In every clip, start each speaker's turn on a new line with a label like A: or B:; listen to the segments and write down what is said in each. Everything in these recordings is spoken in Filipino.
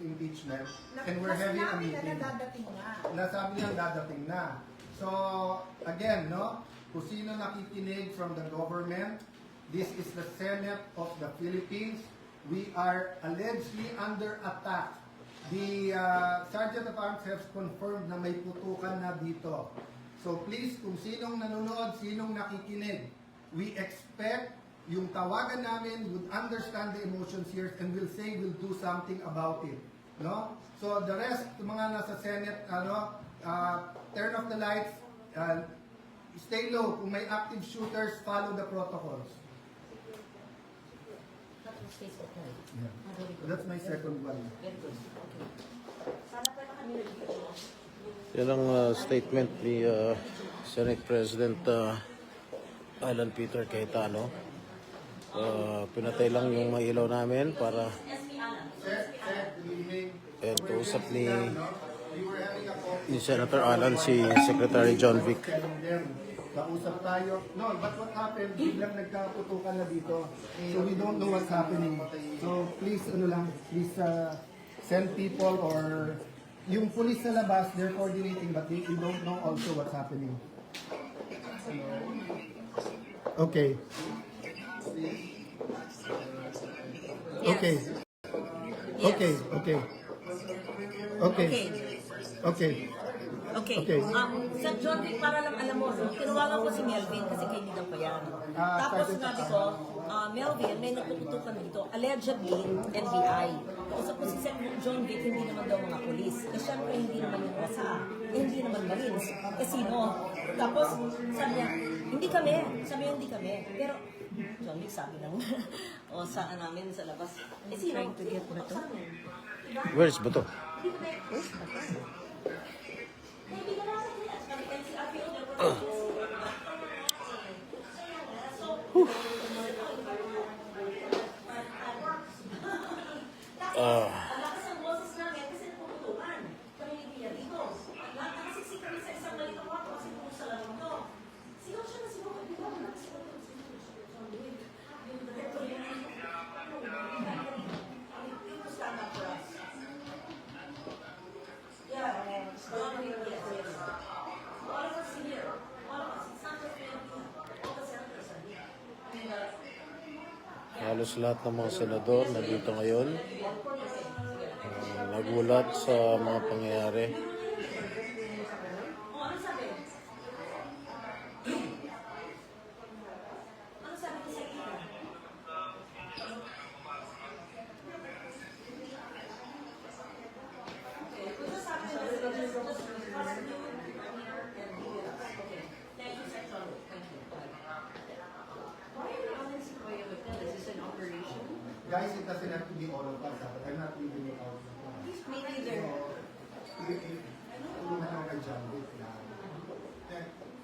A: impeachment and we're having a meeting. Nasabi niya dadating na. So, again, no, kung sino nakikinig from the government, this is the Senate of the Philippines. We are allegedly under attack. The Sergeant of Arms has confirmed na may putukan na dito. So please, kung sinong nanonood, sinong nakikinig, we expect yung tawagan namin would understand the emotions here and will say we'll do something about it. No? So the rest, yung mga nasa Senate, turn off the lights, stay low. Kung may active shooters, follow the protocols. Yeah. That's my second one.
B: Yan ang statement ni Senate President Alan Peter Cayetano. Pinatay lang yung mga ilaw namin para usap ni Senator Alan si Secretary John Vic.
A: Kausap tayo. No, but what happened? Biglang nagkaputukan na dito. So we don't know what's happening. So please, please send people or yung police sa labas, they're coordinating but we don't know also what's happening. Okay. Okay. Okay. Okay. Okay. Okay.
C: Okay. Sa John Vic, para lang alam mo, tinawagan ko si Melvin kasi kaibigan ko yan. Tapos sabi ko, Melvin, may napuputukan dito, allegedly, NBI. Kausap ko si John Vic, hindi naman daw mga polis. Eh, syempre, hindi naman yung OSA. Eh, hindi naman Marines. Eh, sino? Tapos, sabi niya, hindi kami. Sabi niya, hindi kami. Pero, John Vic, sabi lang, OSA namin sa labas. Eh, sino?
B: Where's Bato?
C: Where's Bato?
B: Halos lahat ng mga senador nandito ngayon. Nagulat sa mga pangyayari.
A: Guys, it doesn't have to be all of us, but I'm not leaving it out.
C: Me neither.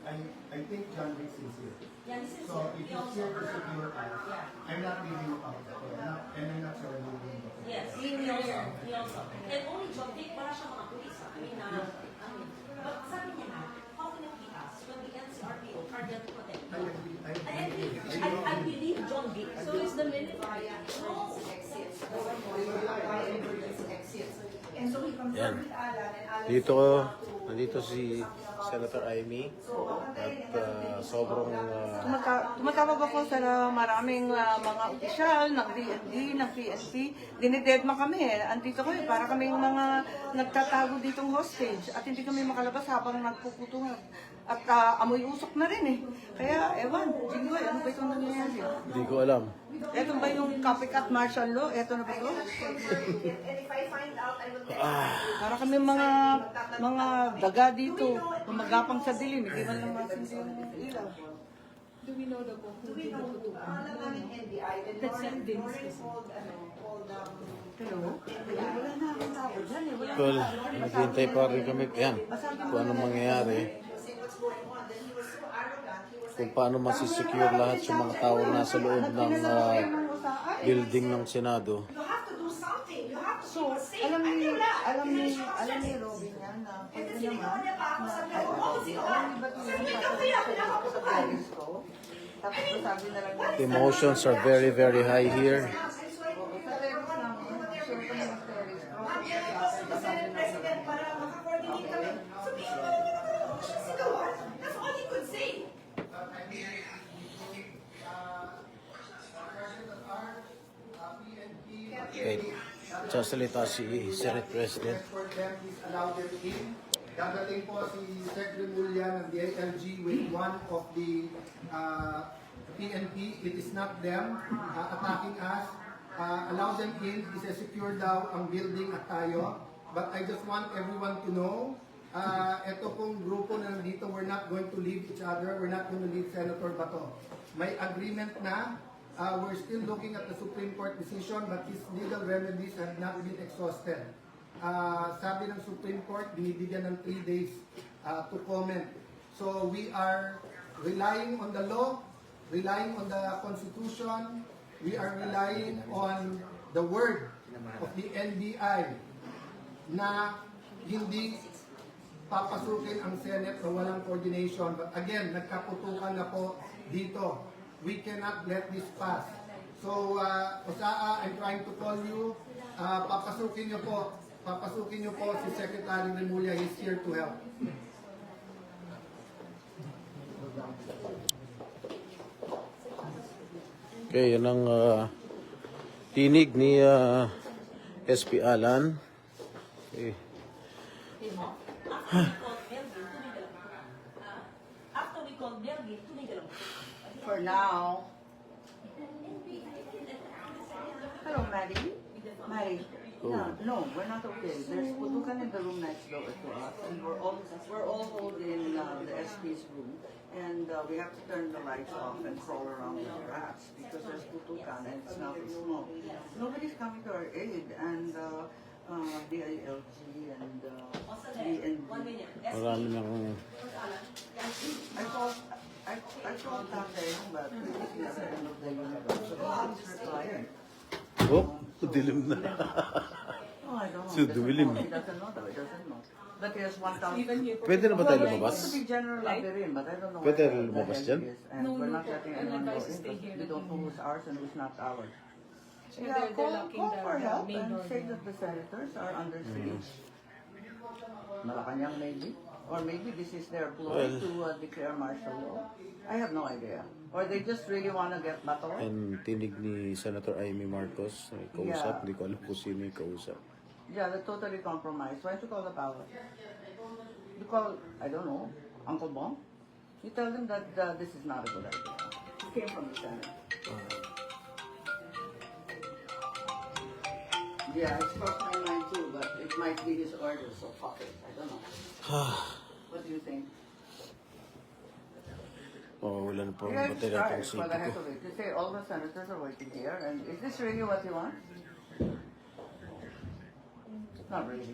A: I think John Vic is here.
C: Yeah, this is
A: So if he's here to secure us, I'm not leaving it out. And I'm not sure leaving it out.
C: Yes, he also. And only John Vic, wala siya mga pulis. But sabi niya na, how can it be us when the NCRPO are there to protect? I believe John Vic. So is the military. No.
B: Yan. Nandito si Senator Amy at sobrang
D: Tumatawag ako sa maraming mga opisyal ng DND, ng PNP. Dinidedma kami Andito kami para kaming mga nagtatago ditong hostage at hindi kami makalabas habang nagpuputungan. At amoy usok na rin Kaya, ewan, Jinggoy, ano ba itong nangyayari?
B: Hindi ko alam.
D: Ito ba yung copycat martial law? Ito na ba ito? Para kami mga daga dito, gumagapang sa dilim, hindi man lang matindi yung ilaw.
E: Do we know the who did the putukan? That's evidence.
D: Hello? Wala na akong tao dyan
B: Well, naghihintay pa rin kami. Yan, kung anong mangyayari. Kung paano masisecure lahat yung mga tao na nasa loob ng building ng Senado.
D: So, alam ni Robin yan na pwede naman alam ni Bato yung sa Paris ko. Tapos sabi na lang
B: The emotions are very, very high here. Sasalita si Senate President.
A: For them, please allow them in. Dadating po si Sec. Remulla ng DILG with one of the PNP. It is not them attacking us. Allow them in. Isa-secure daw ang building at tayo. But I just want everyone to know, ito pong grupo na nandito, we're not going to leave each other. We're not going to leave Senator Bato. May agreement na. We're still looking at the Supreme Court decision, but his legal remedies have not been exhausted. Sabi ng Supreme Court, binibigyan ng 3 days to comment. So we are relying on the law, relying on the Constitution, we are relying on the word of the NBI na hindi papasukin ang Senate na walang coordination. But again, nagkaputukan na po dito. We cannot let this pass. So, Osaa, I'm trying to call you. Papasukin niyo po si Secretary Remulla. He's here to help.
B: Okay, yan ang tinig ni SP Alan. Okay.
C: After we called Melvin, tumigil lang.
D: For now. Hello, Maddie. Maddie. No, we're not okay. There's putukan in the room next door to us, and we're all hold in the SP's room, and we have to turn the lights off and crawl around with rats because there's putukan and it's not smoke. Nobody's coming to our aid, and DILG and DND.
B: Marami ng...
D: I called Tatay, but it's the other end of the universe. So he's retired.
B: Oh, dilim na.
D: Oh, I don't know.
B: So, dumilim.
D: He doesn't know though. He doesn't know. But he has 1,000.
B: Pwede na ba tayo
D: Well,
B: lumabas?
D: It's supposed to be General Labirin, but I don't know.
B: Pwede
D: what the
B: lumabas
D: hell
B: dyan?
D: he is, and
E: No,
D: we're
E: no
D: not
E: po.
D: letting
E: I'm
D: anyone go
E: advised to
D: in
E: stay
D: because
E: here.
D: we don't know who's ours and who's not ours.
E: And they're locking
D: Call for
E: the
D: help
E: main
D: and
E: door.
D: say that the senators are under siege. Malacanang maybe? Or maybe this is their ploy to declare martial law. I have no idea. Or they just really want to get battle.
B: And tinig ni Senator Amy Marcos. Kausap, hindi ko alam kung sino yung kausap.
D: Yeah, they're totally compromised. Why don't you call the power? You call, I don't know, Uncle Bong? You tell them that this is not a good idea. It came from the Senate. Yeah, it's crossed my mind too, but it might be his order, so fuck it. I don't know. What do you think?
B: Oh, wala na po
D: You
B: ang
D: guys
B: baterya
D: try
B: itong
D: for the
B: city
D: heck
B: ko.
D: of it. You say all the senators are waiting here, and is this really what you want? Not really.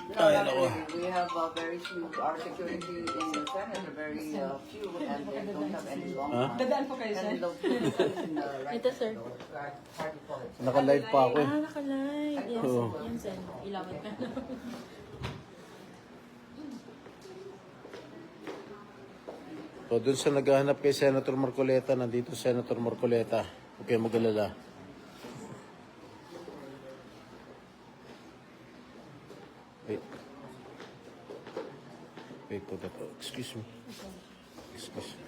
D: No,
B: Ay,
D: not
B: nako.
D: really. We have very few, our security in the Senate are very few, and they don't have any long
B: Huh?
E: Dadaan po kayo,
D: And
E: sir.
D: the in the right.
F: Ito, sir.
D: Hard to call it.
B: Naka-live pa ako eh.
F: Nakalive. Yes,
B: Oo.
F: yan, sir. Ilawit ka.
B: So, dun sa naghahanap kay Senator Marcoleta, nandito Senator Marcoleta. Huwag kayong mag-alala. Wait. Wait po, tato. Excuse me. Excuse me.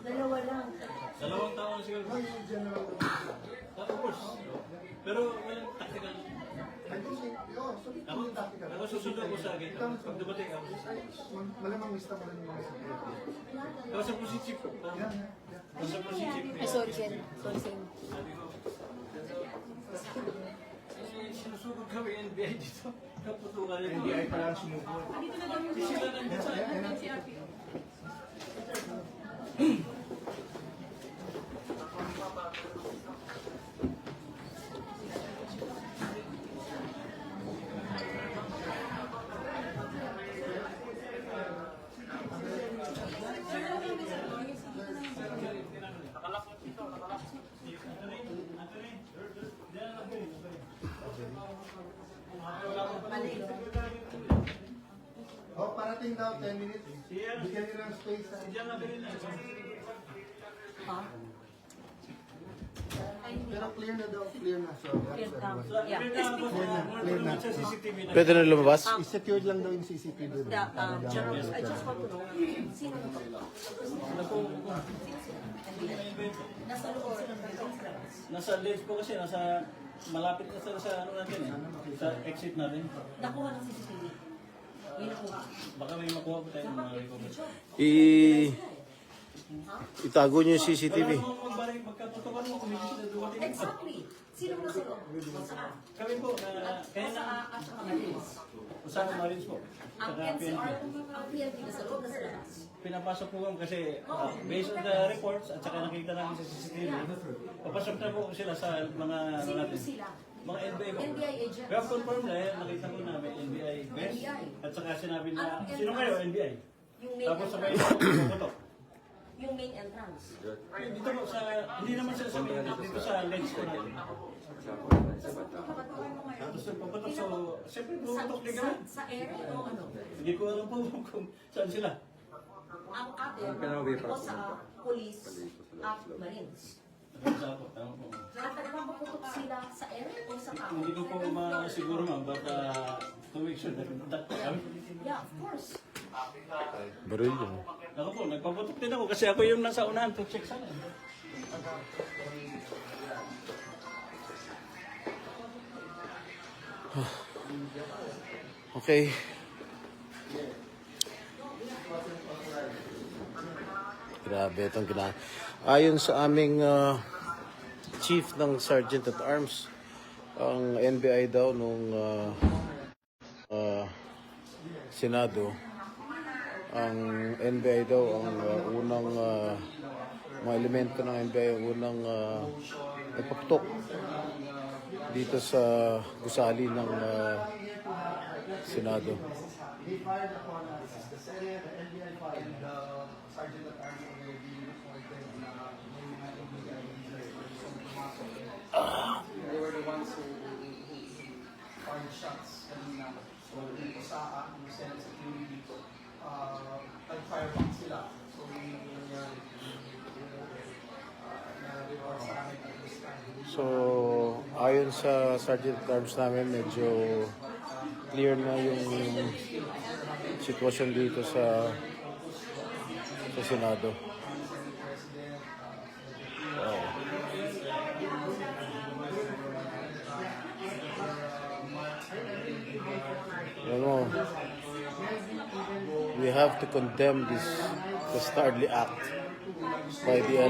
C: Dalawa lang.
G: Dalawang taon siguro. Of course. Pero walang tactical. Ako susunod ko sa akin. Pag dumating ako.
A: Malamang mista mo rin yung mga security.
G: Ako sa si Chief. Ako sa si Chief.
F: Ay, sorry, sir. Sorry, sir.
G: Sabi ko. Sinusugod kami NBI dito. Kaputukan nila. NBI pa lang sinugod.
E: Dito na daw yung
G: Sila nandito sa
E: CRP.
A: Oh, parating daw, 10 minutes. Bigyan nyo ng space.
G: Diyan na din.
A: Pero clear na daw, clear na. So, that's everyone.
C: Yeah.
A: Clear na.
G: Sa CCTV na.
B: Pwede na lumabas?
A: I-secured lang daw yung CCTV doon.
C: General, I just want to know, sino na to? Nasa loob sila ng building.
G: Nasa lens po kasi, malapit na sa ano natin eh. Sa exit natin.
C: Nakuha ng CCTV. Yun ako.
G: Baka may makuha po tayo ng mga recovery.
B: Itago niyo yung CCTV.
G: Wala namang magbalik, magkatutukan mo, kumigis na dumating.
C: Exactly. Sino nasa loob? Saan?
G: Kami po, kaya na,
C: At saka Marines.
G: usama Marines po.
C: Ang
G: Saka PNP.
C: NCR, ang PNP nasa loob, nasa labas.
G: Pinapasok po kami kasi based on the reports at saka nakita namin sa CCTV, papasok na po sila sa mga ano
C: Sino
G: natin.
C: sila?
G: Mga NBI po.
C: NBI agents.
G: We have confirmed na yan, nakita po namin NBI best.
C: NBI.
G: At saka sinabi na,
C: Anong
G: sino kayo NBI?
C: Yung main
G: Tapos sabay
C: entrance.
G: pumatok.
C: Yung main entrance.
G: Dito po sa, hindi naman sila sa main, dito sa lens ko natin. Tapos pumatok, so siyempre pumatok din kami.
C: Sa area o ano?
G: Hindi ko alam po kung saan sila.
C: Ang atin o sa police at marines.
G: Sa po, tama po.
C: At nagpapaputok sila sa area o sa tao?
G: Hindi ko po masiguro ma'am, but to make sure that kami.
C: Yeah, of course.
B: Baril yun.
G: Ako po, nagpaputok din ako kasi ako yung nasa unahan to check sana.
B: Okay. Grabe itong gina. Ayon sa aming chief ng Sergeant at Arms, ang NBI daw nung Senado, ang NBI daw ang unang mga elemento ng NBI ang unang nagpaputok dito sa gusali ng Senado.
A: They fired upon us. The Senate, the NBI fired, the Sergeant at Arms already reported na may mga NBI leaders or some pumasok. They were the ones who fired shots kanina. So, yung Osaka, yung Senate security dito, nag-fire back sila. So, yung nangyari, na-report sa amin at this time.
B: So, ayon sa Sergeant at Arms namin, medyo clear na yung sitwasyon dito sa Senado. Wow. Ano, we have to condemn this dastardly act by the